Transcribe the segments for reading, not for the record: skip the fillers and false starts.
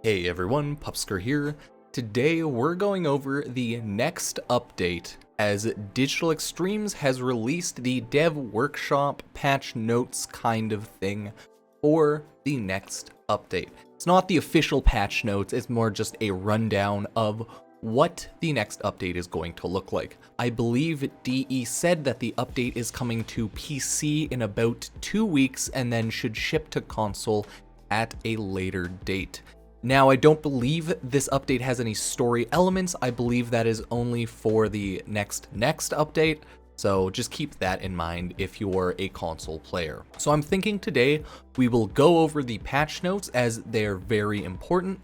Hey everyone, Pupsker here. Today we're going over the next update as Digital Extremes has released the dev workshop patch notes kind of thing for the next update. It's not the official patch notes, it's more just a rundown of what the next update is going to look like. I believe DE said that the update is coming to PC in about 2 weeks and then should ship to console at a later date. Now, I don't believe this update has any story elements. I believe that is only for the next update, so just keep that in mind if you're a console player. So I'm thinking today we will go over the patch notes as they're very important,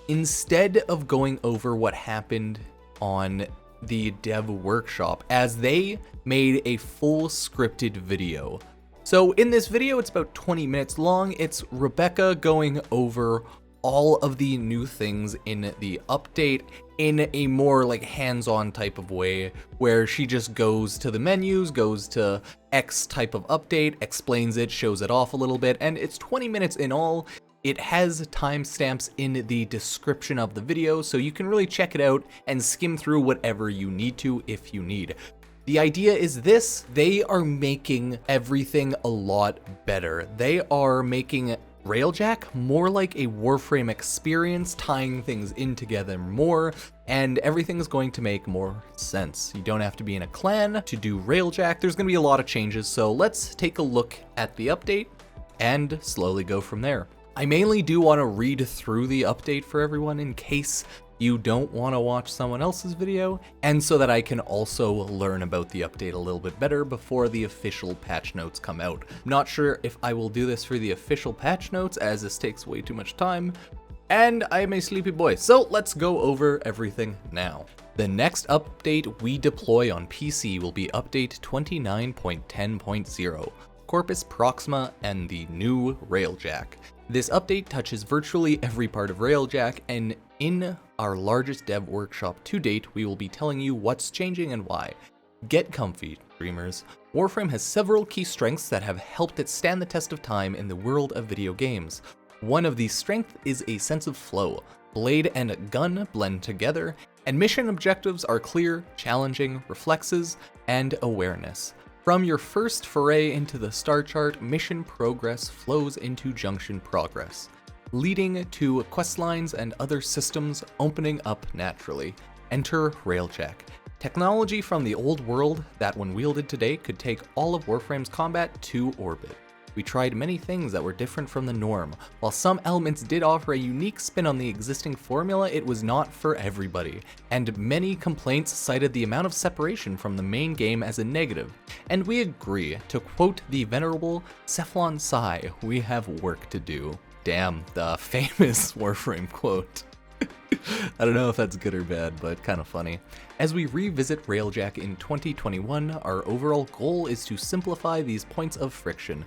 instead of going over what happened on the dev workshop, as they made a full scripted video. So in this video, it's about 20 minutes long. It's Rebecca going over all of the new things in the update in a more like hands-on type of way, where she just goes to the menus, goes to X type of update, explains it, shows it off a little bit, and it's 20 minutes in all. It has timestamps in the description of the video, so you can really check it out and skim through whatever you need to if you need. The idea is this: they are making everything a lot better. They are making Railjack more like a Warframe experience, tying things in together more, and everything is going to make more sense. You don't have to be in a clan to do Railjack. There's going to be a lot of changes, so let's take a look at the update and slowly go from there. I mainly do want to read through the update for everyone in case you don't want to watch someone else's video, and so that I can also learn about the update a little bit better before the official patch notes come out. I'm not sure if I will do this for the official patch notes, as this takes way too much time, and I am a sleepy boy, so let's go over everything now. The next update we deploy on PC will be update 29.10.0. Corpus, Proxima, and the new Railjack. This update touches virtually every part of Railjack, and in our largest dev workshop to date, we will be telling you what's changing and why. Get comfy, dreamers. Warframe has several key strengths that have helped it stand the test of time in the world of video games. One of these strengths is a sense of flow. Blade and gun blend together, and mission objectives are clear, challenging, reflexes, and awareness. From your first foray into the star chart, mission progress flows into junction progress, leading to questlines and other systems opening up naturally. Enter Railjack, technology from the old world that when wielded today could take all of Warframe's combat to orbit. We tried many things that were different from the norm. While some elements did offer a unique spin on the existing formula, it was not for everybody, and many complaints cited the amount of separation from the main game as a negative. And we agree. To quote the venerable Cephalon Sai, we have work to do. Damn, the famous Warframe quote. I don't know if that's good or bad, but kind of funny. As we revisit Railjack in 2021, our overall goal is to simplify these points of friction,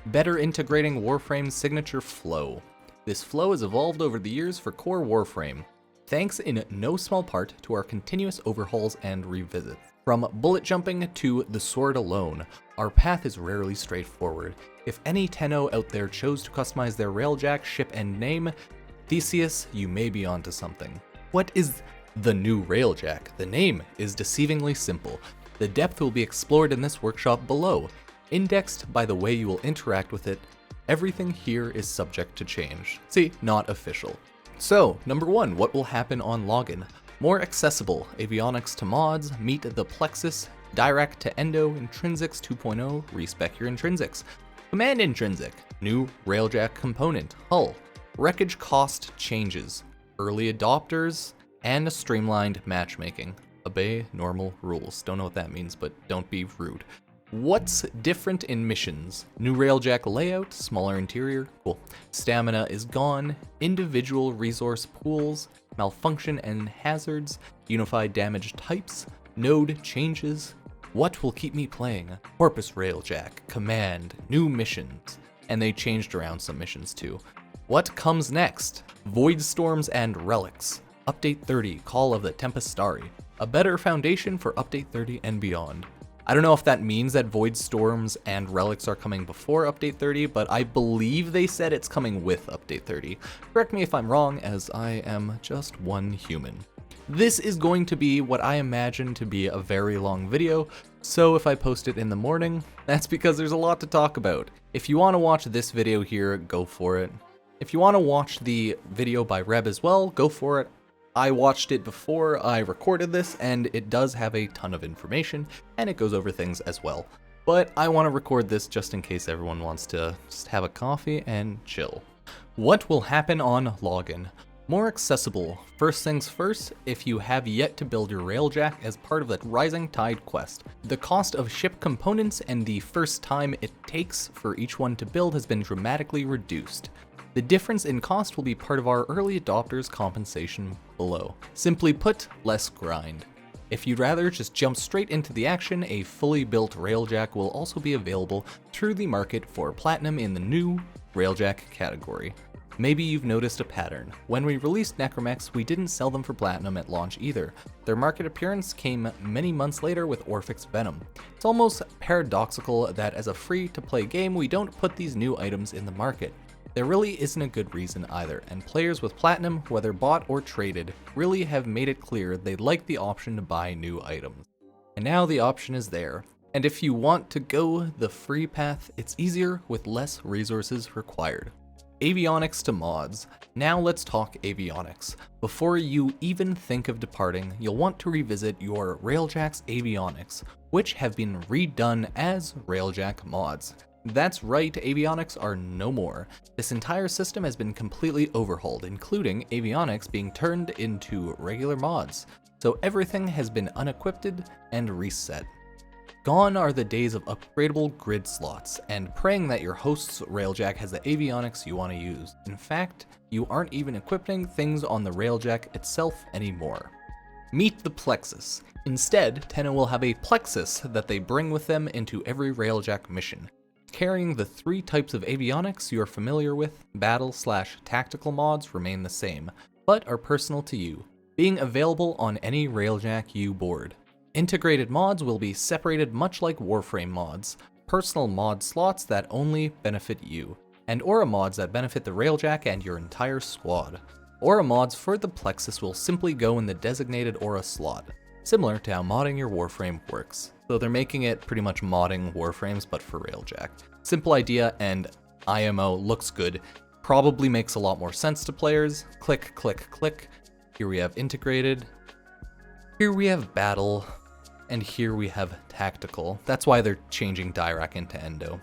better integrating Warframe's signature flow. This flow has evolved over the years for core Warframe, thanks in no small part to our continuous overhauls and revisits. From bullet jumping to the sword alone, our path is rarely straightforward. If any 10.0 out there chose to customize their Railjack ship and name, Theseus, you may be onto something. What is the new Railjack? The name is deceivingly simple. The depth will be explored in this workshop below, indexed by the way you will interact with it. Everything here is subject to change. See, not official. So, number 1, what will happen on login? More accessible, avionics to mods, meet the Plexus, Dirac to endo, Intrinsics 2.0, respec your intrinsics. Command intrinsic, new Railjack component, hull, wreckage cost changes, early adopters, and a streamlined matchmaking. Obey normal rules. Don't know what that means, but don't be rude. What's different in missions? New Railjack layout, smaller interior, cool. Stamina is gone, individual resource pools, malfunction and hazards, unified damage types, node changes. What will keep me playing? Corpus Railjack, command, new missions, and they changed around some missions too. What comes next? Void Storms and Relics, Update 30, Call of the Tempestari, a better foundation for Update 30 and beyond. I don't know if that means that Void Storms and Relics are coming before Update 30, but I believe they said it's coming with Update 30. Correct me if I'm wrong, as I am just one human. This is going to be what I imagine to be a very long video, so if I post it in the morning, that's because there's a lot to talk about. If you want to watch this video here, go for it. If you want to watch the video by Reb as well, go for it. I watched it before I recorded this, and it does have a ton of information, and it goes over things as well. But I want to record this just in case everyone wants to just have a coffee and chill. What will happen on login? More accessible. First things first, if you have yet to build your Railjack as part of the Rising Tide quest, the cost of ship components and the first time it takes for each one to build has been dramatically reduced. The difference in cost will be part of our early adopters compensation below. Simply put, less grind. If you'd rather just jump straight into the action, a fully built Railjack will also be available through the market for Platinum in the new Railjack category. Maybe you've noticed a pattern. When we released Necromechs, we didn't sell them for Platinum at launch either. Their market appearance came many months later with Orphic's Venom. It's almost paradoxical that as a free-to-play game, we don't put these new items in the market. There really isn't a good reason either, and players with Platinum, whether bought or traded, really have made it clear they'd like the option to buy new items. And now the option is there. And if you want to go the free path, it's easier with less resources required. Avionics to mods. Now let's talk avionics. Before you even think of departing, you'll want to revisit your Railjack's avionics, which have been redone as Railjack mods. That's right, avionics are no more. This entire system has been completely overhauled, including avionics being turned into regular mods. So everything has been unequipped and reset. Gone are the days of upgradable grid slots and praying that your host's Railjack has the avionics you want to use. In fact, you aren't even equipping things on the Railjack itself anymore. Meet the Plexus. Instead, Tenno will have a Plexus that they bring with them into every Railjack mission. Carrying the three types of avionics you're familiar with, battle/tactical mods remain the same, but are personal to you, being available on any Railjack you board. Integrated mods will be separated much like Warframe mods, personal mod slots that only benefit you, and aura mods that benefit the Railjack and your entire squad. Aura mods for the Plexus will simply go in the designated aura slot, similar to how modding your Warframe works. So they're making it pretty much modding Warframes but for Railjack. Simple idea, and IMO looks good. Probably makes a lot more sense to players. Click, click, click. Here we have integrated. Here we have battle. And here we have tactical. That's why they're changing Dirac into endo.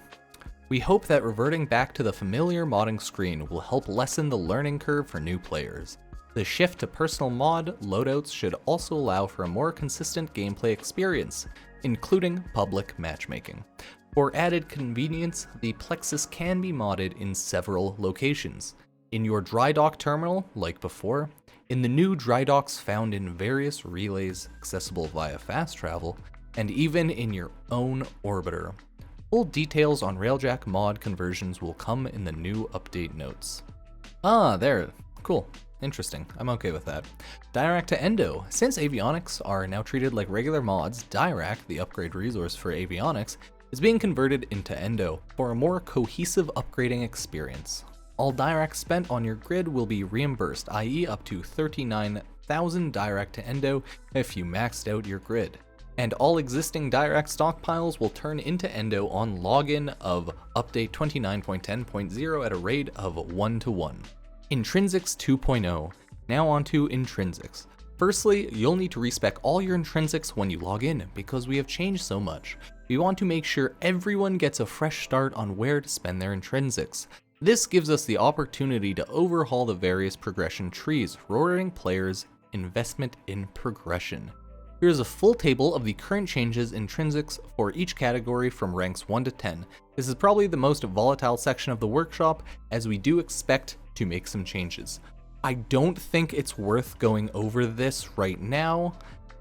We hope that reverting back to the familiar modding screen will help lessen the learning curve for new players. The shift to personal mod loadouts should also allow for a more consistent gameplay experience, including public matchmaking. For added convenience, the Plexus can be modded in several locations. In your dry dock terminal, like before, in the new dry docks found in various relays accessible via fast travel, and even in your own orbiter. Full details on Railjack mod conversions will come in the new update notes. There. Cool. Interesting. I'm okay with that. Dirac to endo. Since avionics are now treated like regular mods, Dirac, the upgrade resource for avionics, is being converted into endo for a more cohesive upgrading experience. All Dirac spent on your grid will be reimbursed, i.e. up to 39,000 Dirac to endo if you maxed out your grid. And all existing Dirac stockpiles will turn into endo on login of update 29.10.0 at a rate of 1:1. Intrinsics 2.0. Now on to Intrinsics. Firstly, you'll need to respec all your Intrinsics when you log in because we have changed so much. We want to make sure everyone gets a fresh start on where to spend their Intrinsics. This gives us the opportunity to overhaul the various progression trees, rewarding players' investment in progression. Here's a full table of the current changes intrinsics for each category from ranks 1 to 10. This is probably the most volatile section of the workshop, as we do expect to make some changes. I don't think it's worth going over this right now,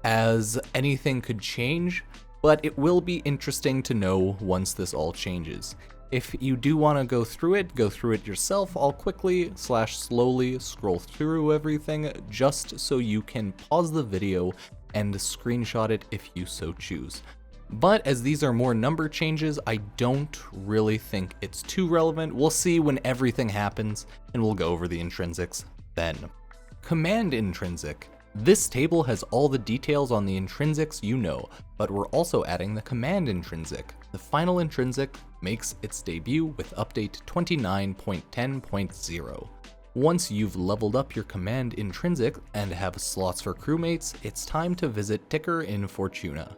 as anything could change, but it will be interesting to know once this all changes. If you do want to go through it yourself. I'll quickly/slowly scroll through everything just so you can pause the video and screenshot it if you so choose. But as these are more number changes, I don't really think it's too relevant. We'll see when everything happens, and we'll go over the intrinsics then. Command intrinsic. This table has all the details on the intrinsics you know, but we're also adding the command intrinsic. The final intrinsic makes its debut with update 29.10.0. Once you've leveled up your command intrinsic and have slots for crewmates, it's time to visit Ticker in Fortuna.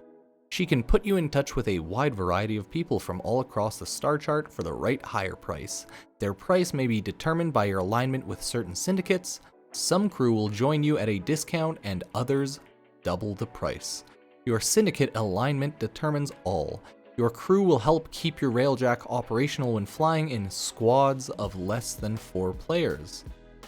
She can put you in touch with a wide variety of people from all across the star chart for the right hire price. Their price may be determined by your alignment with certain syndicates. Some crew will join you at a discount and others double the price. Your syndicate alignment determines all. Your crew will help keep your Railjack operational when flying in squads of less than 4 players.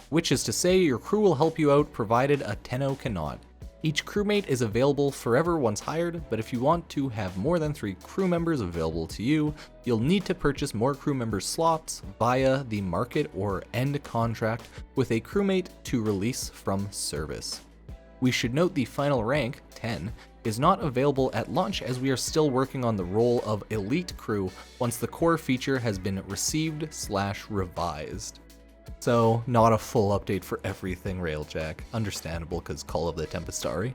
Which is to say, your crew will help you out provided a 10-0 cannot. Each crewmate is available forever once hired, but if you want to have more than 3 crew members available to you, you'll need to purchase more crew member slots via the market or end contract with a crewmate to release from service. We should note the final rank, 10, is not available at launch as we are still working on the role of elite crew once the core feature has been received/revised. So, not a full update for everything Railjack. Understandable, because Call of the Tempestari.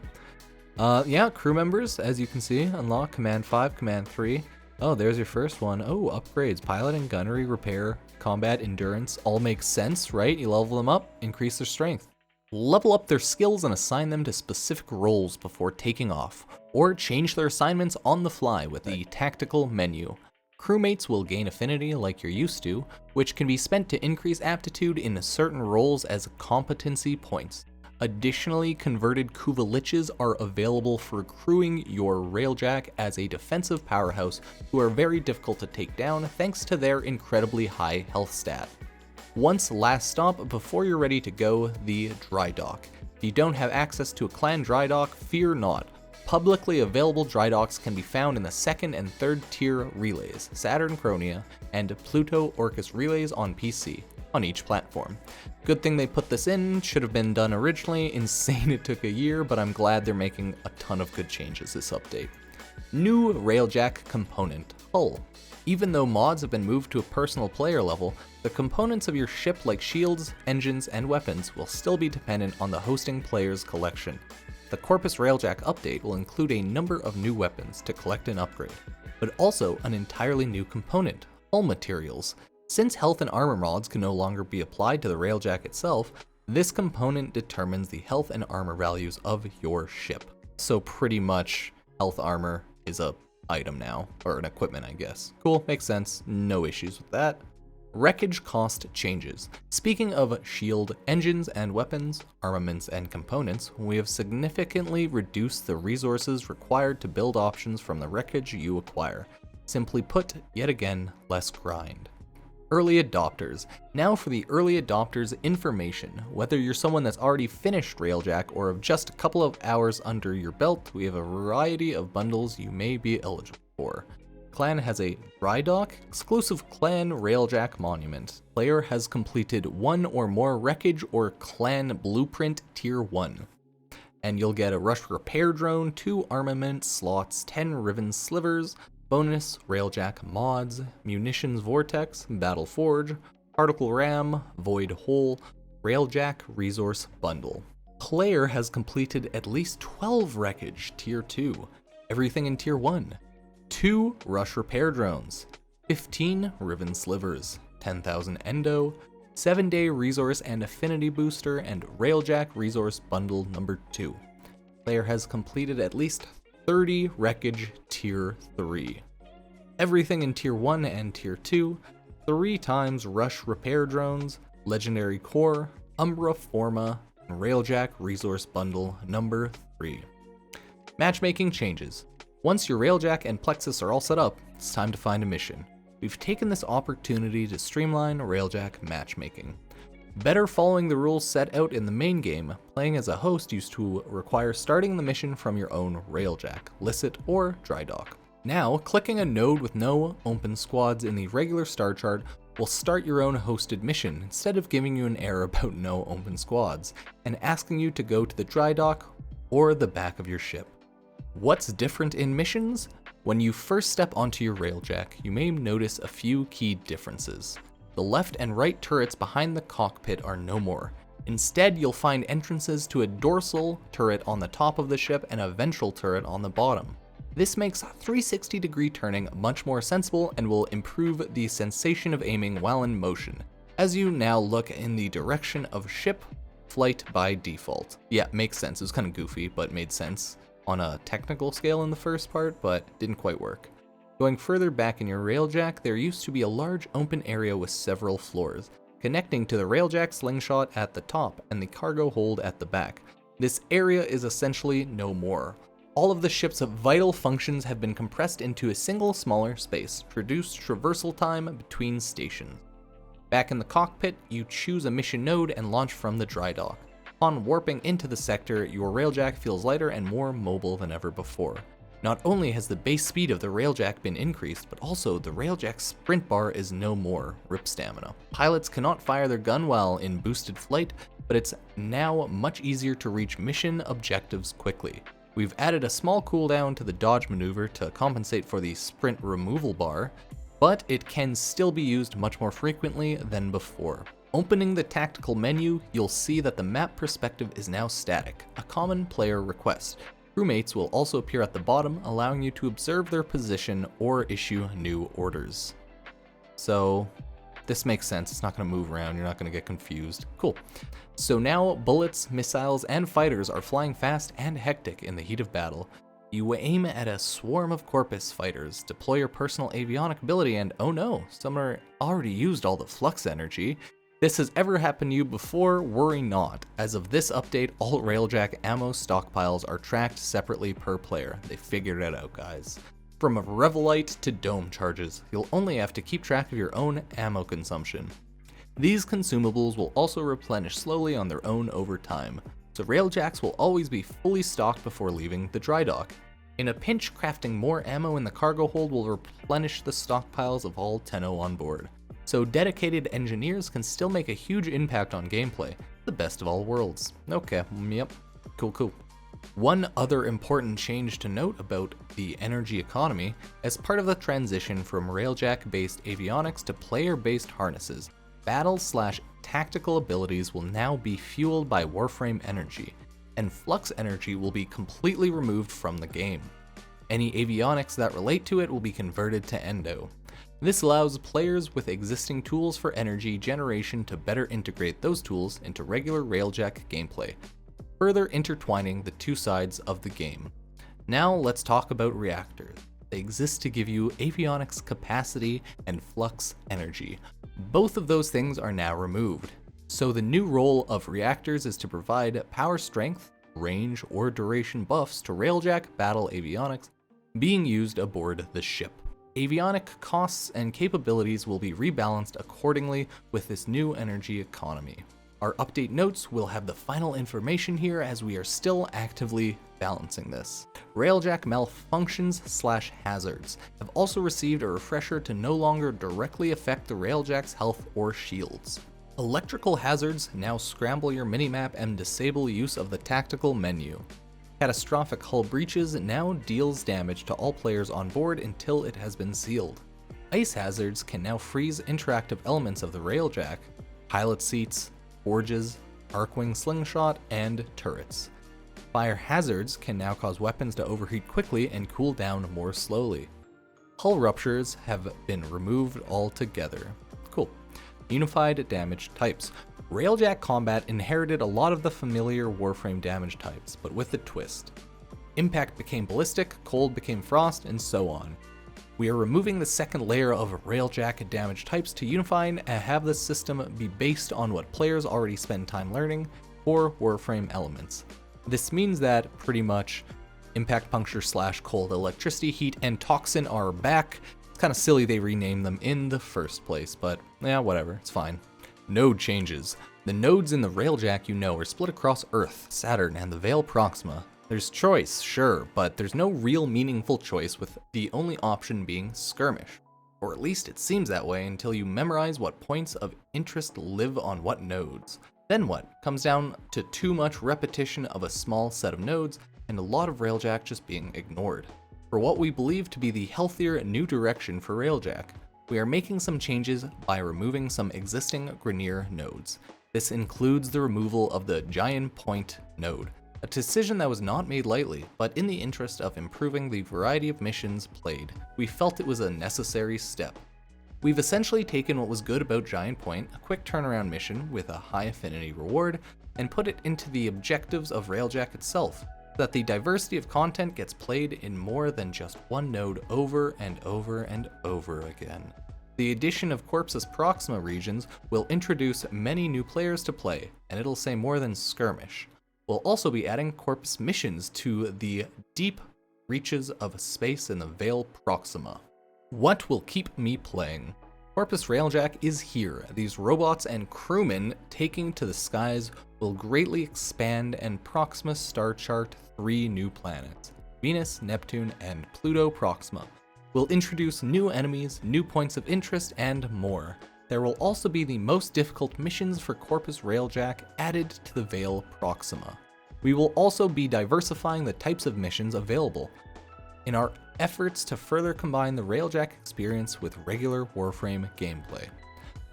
Yeah, crew members, as you can see, unlock Command 5, Command 3. Oh, there's your first one. Oh, upgrades, piloting, gunnery, repair, combat, endurance. All makes sense, right? You level them up, increase their strength. Level up their skills and assign them to specific roles before taking off, or change their assignments on the fly with the tactical menu. Crewmates will gain affinity like you're used to, which can be spent to increase aptitude in certain roles as competency points. Additionally, converted Kuvaliches are available for crewing your Railjack as a defensive powerhouse who are very difficult to take down thanks to their incredibly high health stat. Once last stop before you're ready to go, the dry dock. If you don't have access to a clan dry dock, fear not. Publicly available dry docks can be found in the 2nd and 3rd tier relays, Saturn Chronia, and Pluto Orcus relays on PC, on each platform. Good thing they put this in, should have been done originally, insane it took a year, but I'm glad they're making a ton of good changes this update. New Railjack component, hull. Even though mods have been moved to a personal player level, the components of your ship like shields, engines, and weapons will still be dependent on the hosting player's collection. The Corpus Railjack update will include a number of new weapons to collect and upgrade, but also an entirely new component, hull materials. Since health and armor mods can no longer be applied to the Railjack itself, this component determines the health and armor values of your ship. So pretty much, health armor is a item now, or an equipment I guess. Cool, makes sense, no issues with that. Wreckage cost changes. Speaking of shield, engines and weapons, armaments and components, we have significantly reduced the resources required to build options from the wreckage you acquire. Simply put, yet again, less grind. Early adopters. Now for the early adopters information. Whether you're someone that's already finished Railjack or have just a couple of hours under your belt, we have a variety of bundles you may be eligible for. Clan has a dry dock, exclusive clan Railjack monument. Player has completed 1 or more wreckage or clan blueprint tier 1. And you'll get a rush repair drone, 2 armament slots, 10 riven slivers, bonus Railjack mods, munitions vortex, battle forge, particle ram, void hole, Railjack resource bundle. Player has completed at least 12 wreckage tier 2, everything in tier 1. 2 rush repair drones, 15 riven slivers, 10,000 endo, 7-day resource and affinity booster, and Railjack resource bundle number 2. Player has completed at least 30 wreckage tier 3. Everything in tier 1 and tier 2, 3 times rush repair drones, legendary core, Umbra Forma, and Railjack resource bundle number 3. Matchmaking changes. Once your Railjack and Plexus are all set up, it's time to find a mission. We've taken this opportunity to streamline Railjack matchmaking. Better following the rules set out in the main game, playing as a host used to require starting the mission from your own Railjack, licit, or dry dock. Now, clicking a node with no open squads in the regular star chart will start your own hosted mission instead of giving you an error about no open squads, and asking you to go to the dry dock or the back of your ship. What's different in missions? When you first step onto your Railjack, you may notice a few key differences. The left and right turrets behind the cockpit are no more. Instead, you'll find entrances to a dorsal turret on the top of the ship and a ventral turret on the bottom. This makes 360-degree turning much more sensible and will improve the sensation of aiming while in motion, as you now look in the direction of ship flight by default. Yeah, makes sense. It was kind of goofy, but made sense on a technical scale in the first part, but didn't quite work. Going further back in your Railjack, there used to be a large open area with several floors, connecting to the Railjack slingshot at the top and the cargo hold at the back. This area is essentially no more. All of the ship's vital functions have been compressed into a single smaller space, to reduce traversal time between stations. Back in the cockpit, you choose a mission node and launch from the dry dock. Upon warping into the sector, your Railjack feels lighter and more mobile than ever before. Not only has the base speed of the Railjack been increased, but also the Railjack's sprint bar is no more, rip stamina. Pilots cannot fire their gun while in boosted flight, but it's now much easier to reach mission objectives quickly. We've added a small cooldown to the dodge maneuver to compensate for the sprint removal bar, but it can still be used much more frequently than before. Opening the tactical menu, you'll see that the map perspective is now static, a common player request. Crewmates will also appear at the bottom, allowing you to observe their position or issue new orders. So this makes sense. It's not going to move around. You're not going to get confused. Cool. So now bullets, missiles, and fighters are flying fast and hectic in the heat of battle. You aim at a swarm of Corpus fighters, deploy your personal avionic ability, and oh no, someone already used all the flux energy. This has ever happened to you before? Worry not. As of this update, all Railjack ammo stockpiles are tracked separately per player. They figured it out, guys. From Revelite to dome charges, you'll only have to keep track of your own ammo consumption. These consumables will also replenish slowly on their own over time, so Railjacks will always be fully stocked before leaving the dry dock. In a pinch, crafting more ammo in the cargo hold will replenish the stockpiles of all Tenno on board. So dedicated engineers can still make a huge impact on gameplay. The best of all worlds. Okay, yep, cool. One other important change to note about the energy economy, as part of the transition from Railjack-based avionics to player-based harnesses, battle/tactical abilities will now be fueled by Warframe energy, and flux energy will be completely removed from the game. Any avionics that relate to it will be converted to endo. This allows players with existing tools for energy generation to better integrate those tools into regular Railjack gameplay, further intertwining the two sides of the game. Now let's talk about reactors. They exist to give you avionics capacity and flux energy. Both of those things are now removed. So the new role of reactors is to provide power strength, range, or duration buffs to Railjack battle avionics being used aboard the ship. Avionic costs and capabilities will be rebalanced accordingly with this new energy economy. Our update notes will have the final information here as we are still actively balancing this. Railjack malfunctions/hazards have also received a refresher to no longer directly affect the Railjack's health or shields. Electrical hazards now scramble your minimap and disable use of the tactical menu. Catastrophic hull breaches now deals damage to all players on board until it has been sealed. Ice hazards can now freeze interactive elements of the Railjack, pilot seats, forges, arcwing slingshot, and turrets. Fire hazards can now cause weapons to overheat quickly and cool down more slowly. Hull ruptures have been removed altogether. Cool. Unified damage types. Railjack combat inherited a lot of the familiar Warframe damage types, but with a twist. Impact became ballistic, cold became frost, and so on. We are removing the second layer of Railjack damage types to unify and have the system be based on what players already spend time learning for Warframe elements. This means that pretty much impact puncture / cold, electricity, heat, and toxin are back. It's kind of silly they renamed them in the first place, but yeah, whatever, it's fine. Node changes. The nodes in the Railjack you know are split across Earth, Saturn, and the Veil Proxima. There's choice, sure, but there's no real meaningful choice, with the only option being skirmish. Or at least it seems that way until you memorize what points of interest live on what nodes. Then what? Comes down to too much repetition of a small set of nodes, and a lot of Railjack just being ignored. for what we believe to be the healthier new direction for Railjack. We are making some changes by removing some existing Grineer nodes. This includes the removal of the Giant Point node, a decision that was not made lightly, but in the interest of improving the variety of missions played, we felt it was a necessary step. We've essentially taken what was good about Giant Point, a quick turnaround mission with a high affinity reward, and put it into the objectives of Railjack itself, so that the diversity of content gets played in more than just one node over and over and over again. The addition of Corpus Proxima regions will introduce many new players to play, and it'll say more than skirmish. We'll also be adding Corpus missions to the deep reaches of space in the Veil Proxima. What will keep me playing? Corpus Railjack is here. These robots and crewmen taking to the skies will greatly expand and Proxima star chart 3 new planets, Venus, Neptune, and Pluto Proxima. We'll introduce new enemies, new points of interest, and more. There will also be the most difficult missions for Corpus Railjack added to the Veil Proxima. We will also be diversifying the types of missions available in our efforts to further combine the Railjack experience with regular Warframe gameplay.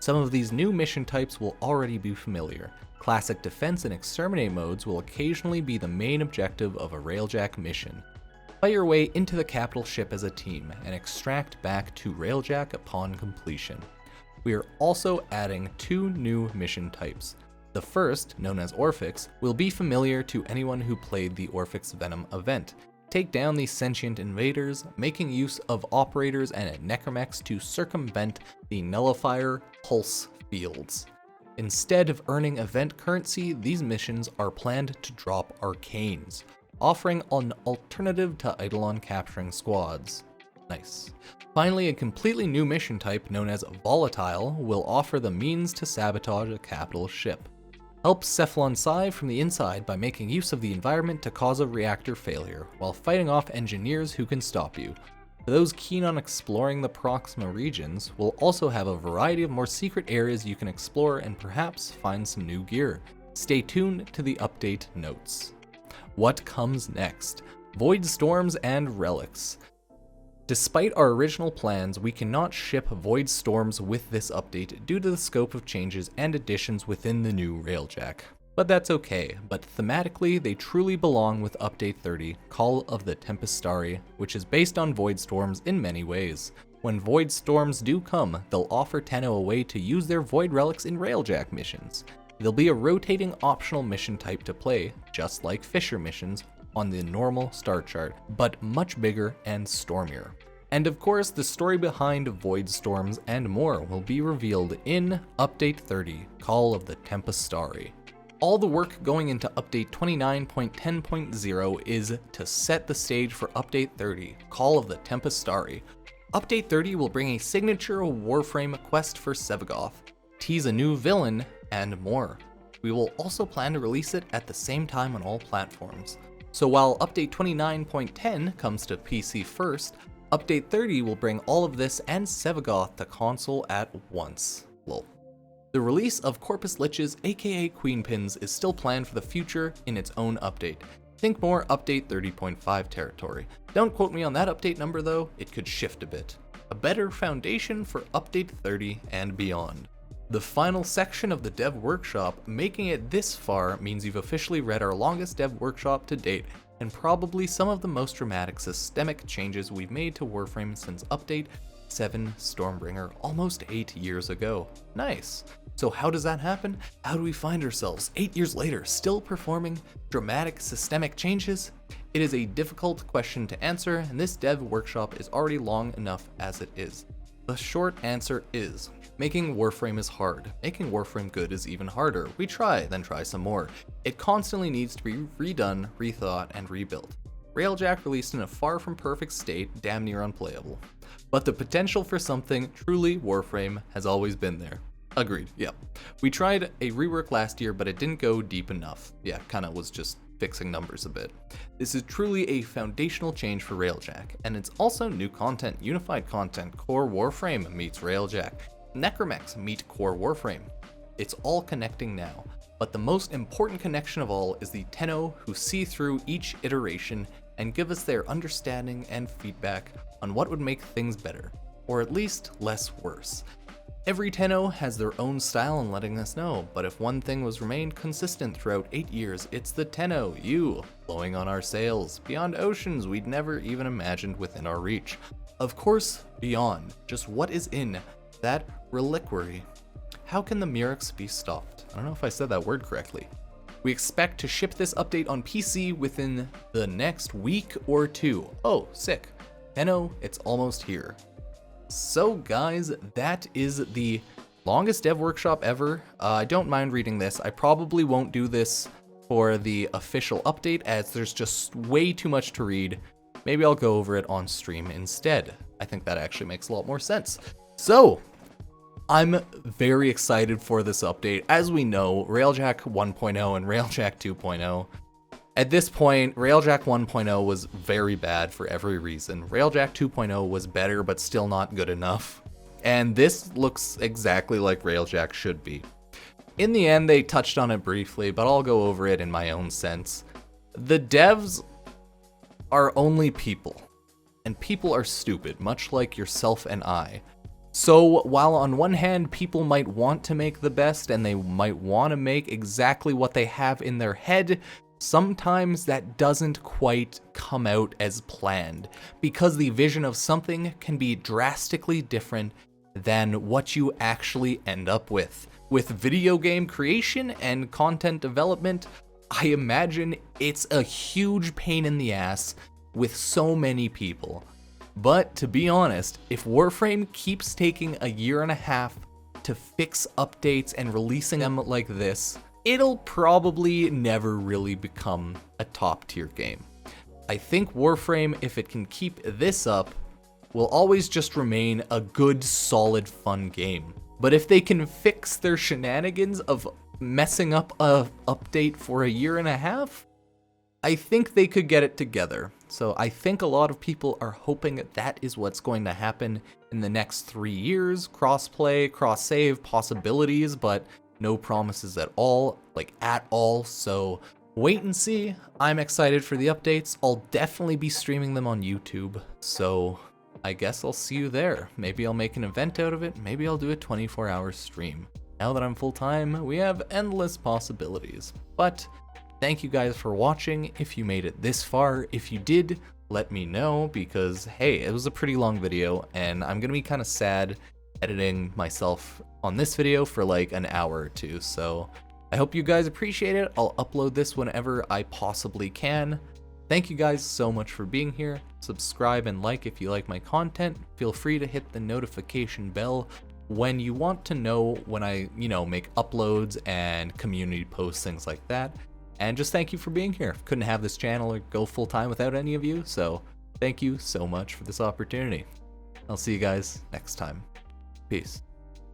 Some of these new mission types will already be familiar. Classic defense and exterminate modes will occasionally be the main objective of a Railjack mission. Fight your way into the capital ship as a team and extract back to Railjack upon completion. We are also adding 2 new mission types. The first, known as Orphix, will be familiar to anyone who played the Orphix Venom event. Take down these sentient invaders, making use of operators and necromechs to circumvent the nullifier pulse fields. Instead of earning event currency, these missions are planned to drop arcanes, offering an alternative to Eidolon capturing squads. Nice. Finally, a completely new mission type known as Volatile will offer the means to sabotage a capital ship. Help Cephalon Psi from the inside by making use of the environment to cause a reactor failure, while fighting off engineers who can stop you. For those keen on exploring the Proxima regions, we'll also have a variety of more secret areas you can explore and perhaps find some new gear. Stay tuned to the update notes. What comes next? Void Storms and Relics. Despite our original plans, we cannot ship Void Storms with this update due to the scope of changes and additions within the new Railjack. But that's okay, but thematically they truly belong with Update 30, Call of the Tempestari, which is based on Void Storms in many ways. When Void Storms do come, they'll offer Tenno a way to use their Void Relics in Railjack missions. There'll be a rotating optional mission type to play, just like Fisher missions, on the normal star chart, but much bigger and stormier. And of course, the story behind Void Storms and more will be revealed in Update 30, Call of the Tempestari. All the work going into Update 29.10.0 is to set the stage for Update 30, Call of the Tempestari. Update 30 will bring a signature Warframe quest for Sevagoth, tease a new villain, and more. We will also plan to release it at the same time on all platforms. So while Update 29.10 comes to PC first, Update 30 will bring all of this and Sevagoth to console at once. Lol. The release of Corpus Liches aka Queenpins is still planned for the future in its own update. Think more Update 30.5 territory. Don't quote me on that update number though, it could shift a bit. A better foundation for Update 30 and beyond. The final section of the dev workshop, making it this far means you've officially read our longest dev workshop to date, and probably some of the most dramatic systemic changes we've made to Warframe since Update 7 Stormbringer almost 8 years ago. Nice. So how does that happen? How do we find ourselves 8 years later still performing dramatic systemic changes? It is a difficult question to answer, and this dev workshop is already long enough as it is. The short answer is, making Warframe is hard. Making Warframe good is even harder. We try, then try some more. It constantly needs to be redone, rethought, and rebuilt. Railjack released in a far from perfect state, damn near unplayable. But the potential for something truly Warframe has always been there. Agreed, yep. We tried a rework last year, but it didn't go deep enough. Yeah, kinda was just fixing numbers a bit. This is truly a foundational change for Railjack, and it's also new content, unified content. Core Warframe meets Railjack. Necromechs meet Core Warframe. It's all connecting now, but the most important connection of all is the Tenno who see through each iteration and give us their understanding and feedback on what would make things better, or at least less worse. Every 10.0 has their own style in letting us know, but if one thing was remained consistent throughout 8 years, it's the 10.0, you, blowing on our sails, beyond oceans we'd never even imagined within our reach. Of course, beyond, just what is in that reliquary. How can the Murex be stopped? I don't know if I said that word correctly. We expect to ship this update on PC within the next week or two. Oh, sick. 10.0, it's almost here. So guys, that is the longest dev workshop ever. I don't mind reading this. I probably won't do this for the official update as there's just way too much to read. Maybe I'll go over it on stream instead. I think that actually makes a lot more sense. So, I'm very excited for this update. As we know, Railjack 1.0 and Railjack 2.0. At this point, Railjack 1.0 was very bad for every reason. Railjack 2.0 was better, but still not good enough. And this looks exactly like Railjack should be. In the end, they touched on it briefly, but I'll go over it in my own sense. The devs are only people, and people are stupid, much like yourself and I. So while on one hand, people might want to make the best, and they might want to make exactly what they have in their head, sometimes that doesn't quite come out as planned, because the vision of something can be drastically different than what you actually end up with. With video game creation and content development, I imagine it's a huge pain in the ass with so many people. But to be honest, if Warframe keeps taking 1.5 years to fix updates and releasing them like this, it'll probably never really become a top tier game. I think Warframe, if it can keep this up, will always just remain a good, solid, fun game. But if they can fix their shenanigans of messing up a update for 1.5 years, I think they could get it together. So I think a lot of people are hoping that is what's going to happen in the next 3 years. Crossplay, cross-save possibilities, but no promises at all, so wait and see. I'm excited for the updates. I'll definitely be streaming them on YouTube, so I guess I'll see you there. Maybe I'll make an event out of it, maybe I'll do a 24-hour stream. Now that I'm full-time, we have endless possibilities. But thank you guys for watching, if you made it this far. If you did, let me know, because hey, it was a pretty long video, and I'm gonna be kind of sad editing myself on this video for like an hour or two, so I hope you guys appreciate it. I'll upload this whenever I possibly can. Thank you guys so much for being here. Subscribe and like if you like my content. Feel free to hit the notification bell when you want to know when I, make uploads and community posts, things like that. And just thank you for being here. Couldn't have this channel or go full time without any of you, so thank you so much for this opportunity. I'll see you guys next time. Peace.